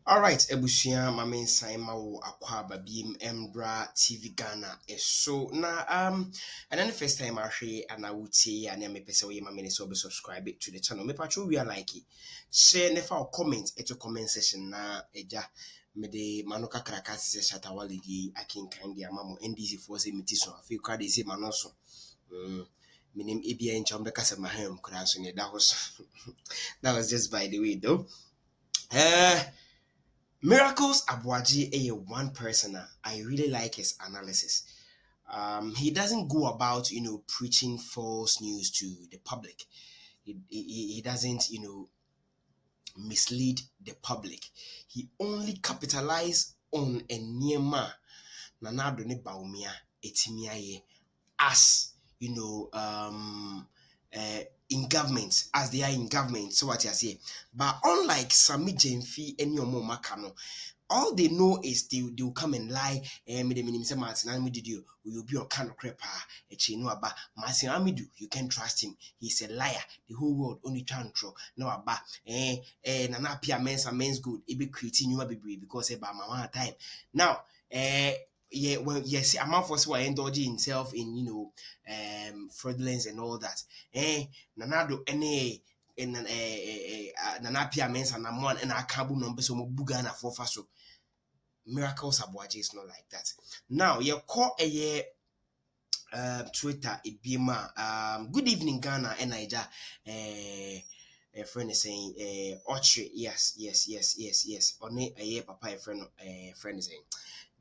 All right, Ebusia, my main sign ma wo akwaba bim Embra TV Ghana so na and then the first time I share and I would say and then me pese we my main so be subscribe to the channel. Me patcho we are like it. Share never comment comment section na eja me de manoka kraka se shata waligi akin kind ya mamo NDC for say meti so afi kwa de say manoso. Minim ebia encha mbeka se mahem kura so ne that was that was just by the way though. Miracles Aboagye one person I really like his analysis. He doesn't go about preaching false news to the public. He doesn't mislead the public. He only capitalize on a niyama nanado ne baumia etimiaye as in government as they are in government. So what you say, but unlike Sami Jenfi any Omo Makano, all they know is they will come and lie. Me the minimum say Martin Amidu did you will be your kind of crepa. A chino about Martin Amidu. You can trust him. He's a liar. The whole world only trying to no about Nana Pia men's good. It be creating you baby because about my time now. Yeah, well, yes, a man for so indulging himself in fraudulence and all that. Nanado any Nanapia men's and I'm one and I can't number so bugana for faso. Miracles Aboagye is not like that. Now, you call a year Twitter, it be ma. Good evening, Ghana and Niger. A friend is saying, Ochre, yes. Only a year, papa, friend is saying.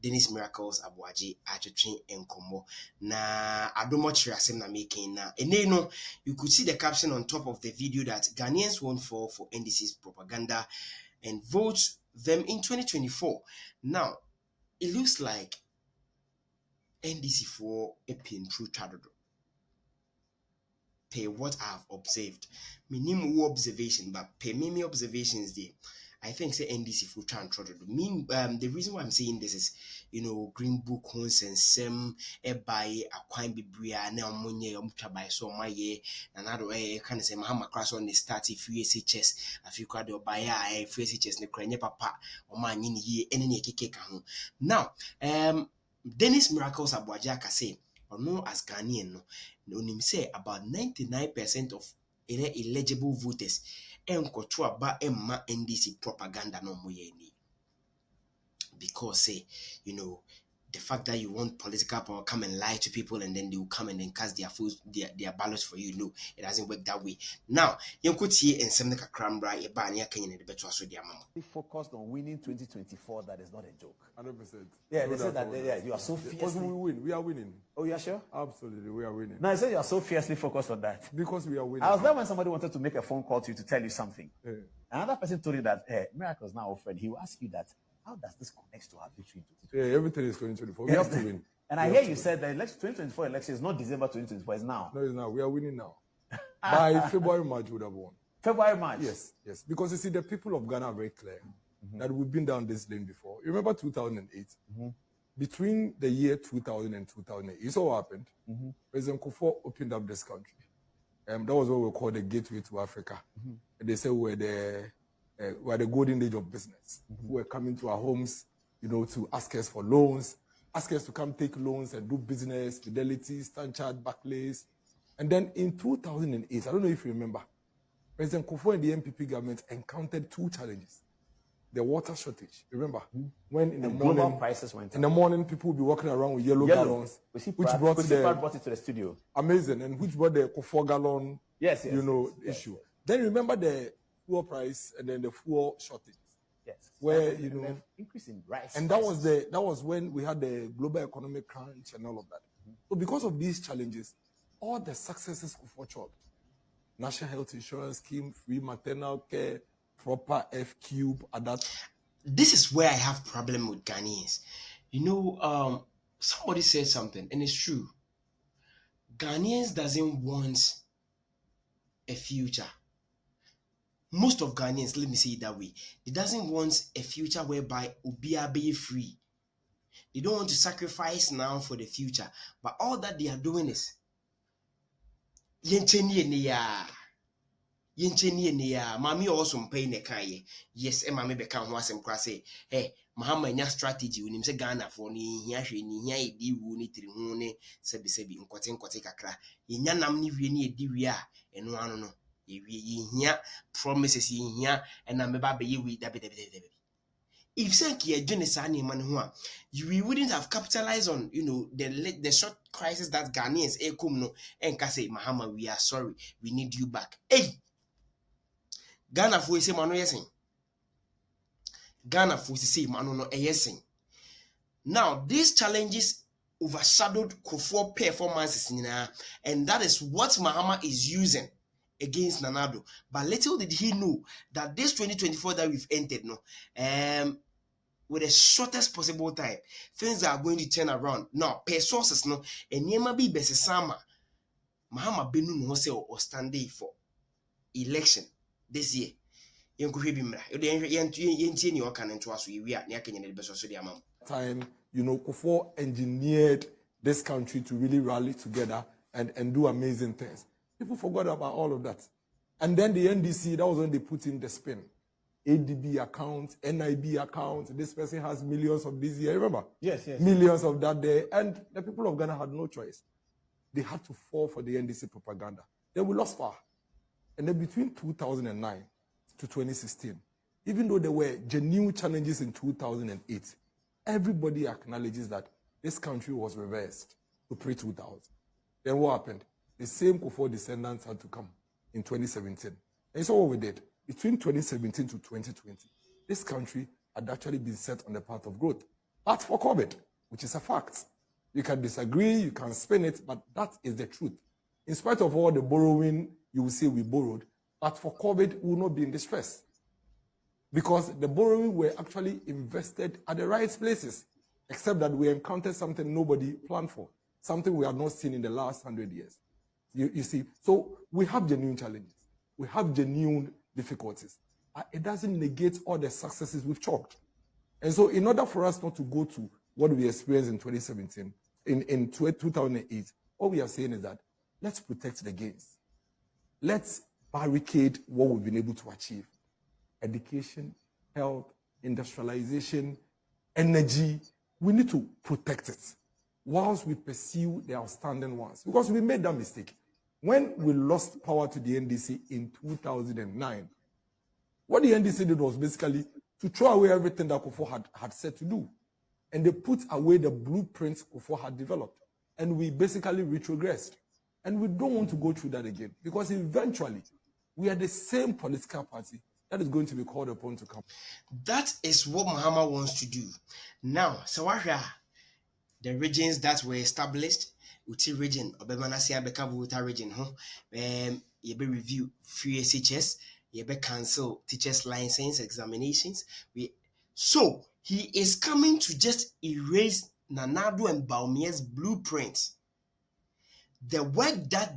Dennis Miracles Aboagye atwetwe enkomo na adomochre asem na making na ene no you could see the caption on top of the video that Ghanaians won't fall for NDC's propaganda and vote them in 2024. Now it looks like NDC for a pin through Chadodo. Pay what I've observed. Minimum observation, but pay me observations there. I think say NDC for try and mean the reason why I'm saying this is Green Book hones and sem by a quine bibria now money by so my year and I don't kind of say Mahama class on the start if you SHS if you could buy a free SHS ne crane papa or man in ye any cake now Dennis Miracles Aboagye say or no as Ghanaian no him say about 99% of eligible voters enkoto aba emma NDC propaganda no moye ni because say the fact that you want political power come and lie to people and then they will come and then cast their ballots for you. No, it doesn't work that way. Now, you could see in some crambra a banya Kenyan the better so their mama. Focused on winning 2024, that is not a joke. 100%. Yeah, they said that you are so fiercely. Because we win, we are winning. Oh, you are sure? Absolutely, we are winning. No, I said you are so fiercely focused on that. Because we are winning. I was there when somebody wanted to make a phone call to you to tell you something. Yeah. Another person told you that Miracles now offered. He will ask you that. How does this connect to our victory in 2024? Yeah, everything is 2024. We have to win. And I hear you said the 2024 election is not December 2024, it's now. No, it's now. We are winning now. By February, March, we would have won. February, March? Yes. Because you see, the people of Ghana are very clear that we've been down this lane before. You remember 2008? Between the year 2000 and 2008, you saw what happened? President Kufuor opened up this country. That was what we call the gateway to Africa. And they said we're the golden age of business. We're coming to our homes, to ask us for loans, ask us to come take loans and do business, Fidelity, Stanchart, Barclays. And then in 2008, I don't know if you remember, President Kufuor and the MPP government encountered two challenges. The water shortage. Remember, when in the morning, global prices went up. In the morning, people will be walking around with yellow gallons, which brought it to the studio. Amazing, and which brought the Kufuor gallon, issue. Then remember the fuel price and then the fuel shortage. Yes. Where increase in rice. And that was when we had the global economic crunch and all of that. So because of these challenges, all the successes Kufuor chalked, National Health Insurance Scheme, free maternal care, proper F-cube, this is where I have problem with Ghanaians. Somebody said something, and it's true. Ghanaians doesn't want a future. Most of Ghanaians, let me say it that way, they doesn't want a future whereby Ubia be free. They don't want to sacrifice now for the future. But all that they are doing is yencheni ne ya mami also mpay ne kan yes e mami be kan ho asem kra say hey Mahama nya strategy unim se Ghana for ni hia hwe ni hia edi wu ni tiri hu ne sebi nkote kakra yenya nam ni wie ni edi wie a eno ano no ye hia promises ye hia na me ba be ye wi dabe. If Senki had Genesani Manhua, we wouldn't have capitalized on the short crisis that Ghanaians no and say Mahama, we are sorry, we need you back. Hey, Ghana for say mano yesing. Ghana for say mano no yesing. Now these challenges overshadowed Kufuor performances and that is what Mahama is using against Nanado. But little did he know that this 2024 that we've entered, with the shortest possible time, things are going to turn around. Now, per sources, no, and yema be best summer. Mahama Benu no say or standing for election this year. Time, Kufuor engineered this country to really rally together and do amazing things. People forgot about all of that. And then the NDC, that was when they put in the spin. ADB account, NIB account, this person has millions of this year, remember? Yes. Millions of that day. And the people of Ghana had no choice. They had to fall for the NDC propaganda. Then we lost power. And then between 2009 to 2016, even though there were genuine challenges in 2008, everybody acknowledges that this country was reversed to pre-2000. Then what happened? The same Kufuor descendants had to come in 2017. And so what we did. Between 2017 to 2020, this country had actually been set on the path of growth. But for COVID, which is a fact. You can disagree, you can spin it, but that is the truth. In spite of all the borrowing, you will say we borrowed, but for COVID, we will not be in distress. Because the borrowing were actually invested at the right places, except that we encountered something nobody planned for, something we have not seen in the last 100 years. You see, so we have genuine challenges. We have genuine difficulties. It doesn't negate all the successes we've chalked. And so in order for us not to go to what we experienced in 2017, in 2008, all we are saying is that let's protect the gains. Let's barricade what we've been able to achieve. Education, health, industrialization, energy. We need to protect it whilst we pursue the outstanding ones. Because we made that mistake. When we lost power to the NDC in 2009, what the NDC did was basically to throw away everything that Kufuor had said to do. And they put away the blueprints Kufuor had developed. And we basically retrogressed. And we don't want to go through that again. Because eventually, we are the same political party that is going to be called upon to come. That is what Mahama wants to do. Now, Sawahra, the regions that were established, Uti region, Obemanasia Beka Vuta region, you be review free SHS, you be cancel teachers' license examinations. So he is coming to just erase Nanado and Baumia's blueprint. The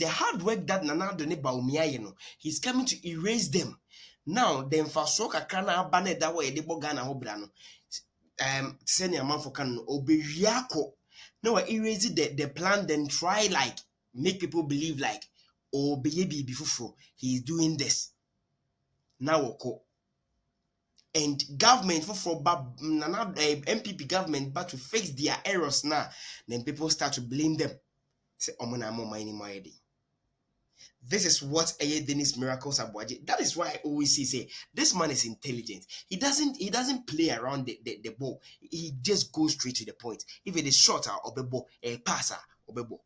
hard work that Nanado and Baumia, he's coming to erase them. Now, the infrastructure kana abane that way, the Bogana Hobrano. Send your man for can obeyako. No, erase the plan, then try make people believe baby before he's doing this. Now and government for MPP government but to fix their errors now, then people start to blame them. Say this is what Dennis Miracles Aboagye. That is why I always say this man is intelligent. He doesn't play around the ball. He just goes straight to the point. If it is shorter or ball, a passer or ball.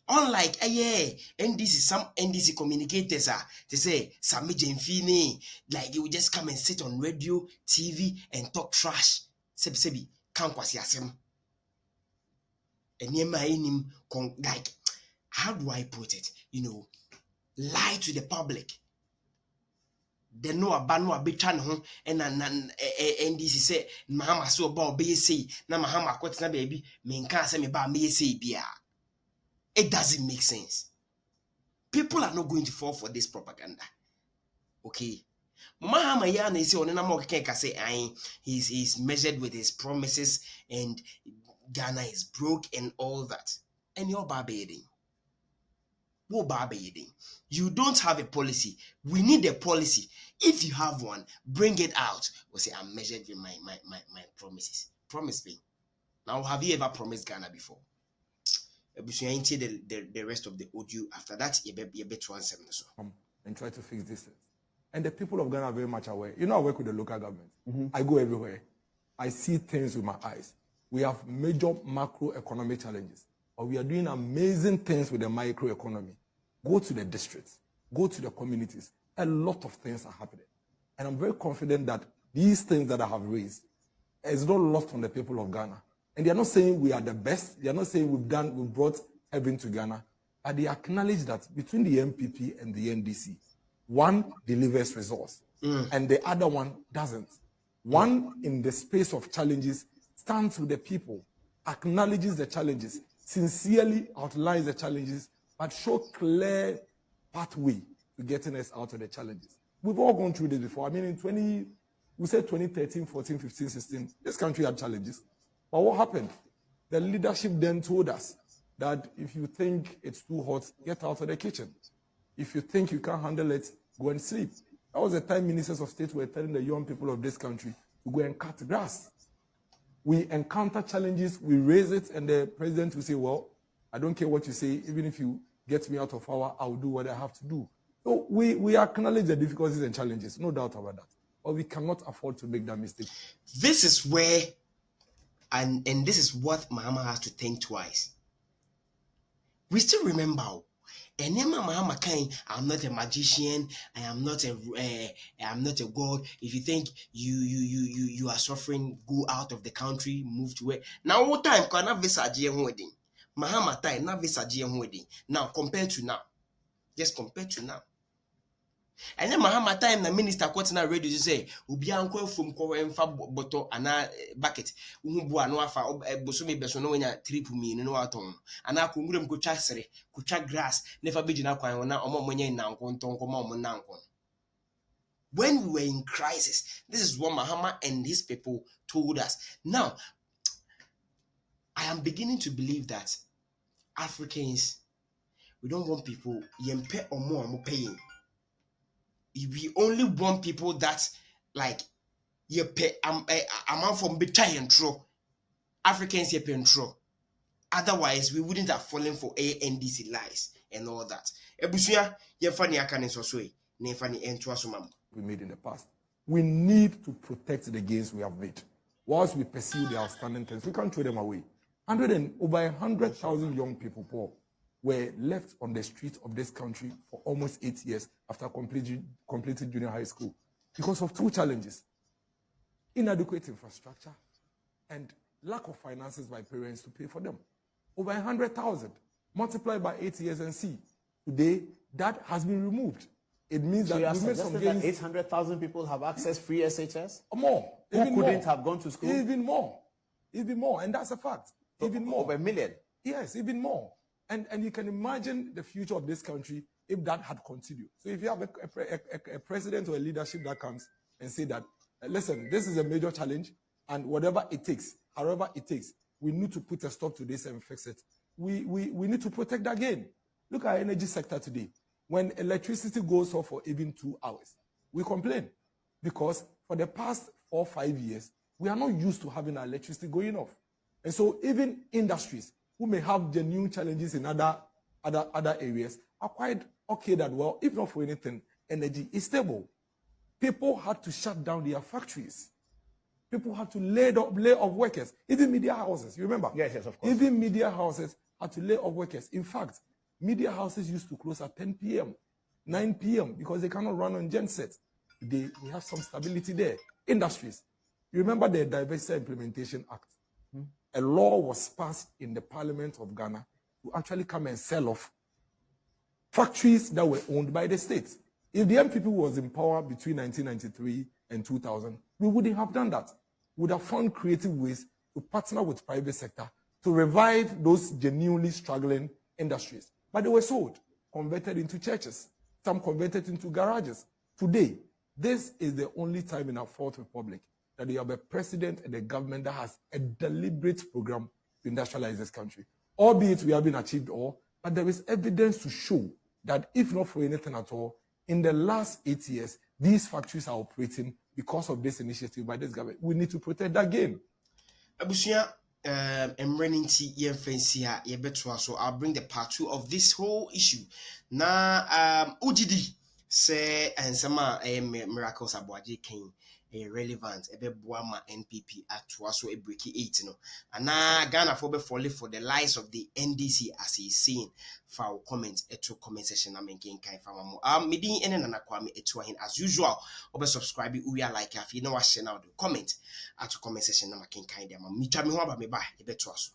Unlike NDC, some NDC communicators they say Sami Jenfini, like you just come and sit on radio, TV and talk trash. Sebi kankwasi asem. And like, how do I put it? Lie to the public. They know about a bit and NDC say Mahama so about say na Mahama kwet na baby me nka say me ba me say bia. It doesn't make sense. People are not going to fall for this propaganda. Okay. Mahama ya na say onena mo keka say he's measured with his promises and Ghana is broke and all that. And you're barbarian. You don't have a policy. We need a policy. If you have one, bring it out. Or say, I'm measured with my promises. Promise me. Now, have you ever promised Ghana before? The rest of the audio after that, you bet one seven. And try to fix this. And the people of Ghana are very much aware. You know, I work with the local government. I go everywhere. I see things with my eyes. We have major macroeconomic challenges, but we are doing amazing things with the microeconomy. Go to the districts, go to the communities. A lot of things are happening. And I'm very confident that these things that I have raised is not lost on the people of Ghana. And they are not saying we are the best. They are not saying we've brought heaven to Ghana. But they acknowledge that between the MPP and the NDC, one delivers results and the other one doesn't. One, in the space of challenges, stands with the people, acknowledges the challenges, sincerely outlines the challenges, but show clear pathway to getting us out of the challenges. We've all gone through this before. I mean, we said 2013, 14, 15, 16, this country had challenges. But what happened? The leadership then told us that if you think it's too hot, get out of the kitchen. If you think you can't handle it, go and sleep. That was the time ministers of state were telling the young people of this country to go and cut grass. We encounter challenges, we raise it, and the president will say, well, I don't care what you say, even if you get me out of power, I'll do what I have to do. So we acknowledge the difficulties and challenges, no doubt about that. But we cannot afford to make that mistake. This is where, and this is what Mahama has to think twice. We still remember, and Mahama kind, I'm not a magician, I am not a god. If you think you are suffering, go out of the country, move to where. Now what time can I visit wedding? Mahama time na visit wedding. Now compared to now, just compared to now. And then Mahama time na minister kwatena radio to say obi anko from ko emfa bottle ana bucket uhubu anu afa bosome beso no nya trip mi no aton ana ko ngurem ko twasere ko twa grass never be gina kwan na omo monye nanko ntonko ma omo nanko. When we were in crisis, this is what Mahama and his people told us. Now, I am beginning to believe that Africans, we don't want people yempe omo paying. We only want people that like you pay amount from betray and throw. Africans you pay and throw. Otherwise, we wouldn't have fallen for ANDC lies and all that. Ebusuya, ye funny akane soswe, ne funny entwa sumam. We made in the past. We need to protect the gains we have made. Whilst we pursue the outstanding things, we can't throw them away. Over 100,000 young people poor were left on the streets of this country for almost 8 years after completing junior high school because of two challenges: inadequate infrastructure and lack of finances by parents to pay for them. Over 100,000 multiplied by 8 years and see. Today, that has been removed. It means so that we made some gains. 800,000 people have access free SHS? More. Who couldn't have gone to school? Even more. And that's a fact. So even more. Over 1 million? Yes, even more. And you can imagine the future of this country if that had continued. So if you have a president or a leadership that comes and say that, listen, this is a major challenge, and whatever it takes, however it takes, we need to put a stop to this and fix it. We need to protect that gain. Look at our energy sector today. When electricity goes off for even 2 hours, we complain because for the past 4 or 5 years, we are not used to having our electricity going off. And so even industries who may have genuine challenges in other areas are quite okay that, well, if not for anything, energy is stable. People had to shut down their factories. People had to lay off workers, even media houses. You remember? Yes, of course. Even media houses had to lay off workers. In fact, media houses used to close at 10 p.m., 9 p.m. because they cannot run on gensets. We have some stability there. Industries. You remember the Diversity Implementation Act? A law was passed in the Parliament of Ghana to actually come and sell off factories that were owned by the states. If the MPP was in power between 1993 and 2000, we wouldn't have done that. We would have found creative ways to partner with private sector to revive those genuinely struggling industries. But they were sold, converted into churches, some converted into garages. Today, this is the only time in our Fourth Republic that you have a president and a government that has a deliberate program to industrialize this country. Albeit we haven't achieved all, but there is evidence to show that if not for anything at all, in the last 8 years, these factories are operating because of this initiative by this government. We need to protect that game. Abusia, emergency fancy so I'll bring the part 2 of this whole issue. Na OGD say and some miracles Aboagye came relevant ma NPP at so a breaky 8 no. And na Ghana for the lies of the NDC as he's saying for comments eto comment section na menken kai fa mo. Medi ene na kwame eto hin as usual. Obe subscribe we are like if you know what share now the comment at comment section na making kind them. Me twa me ho aba me ba e beto aso.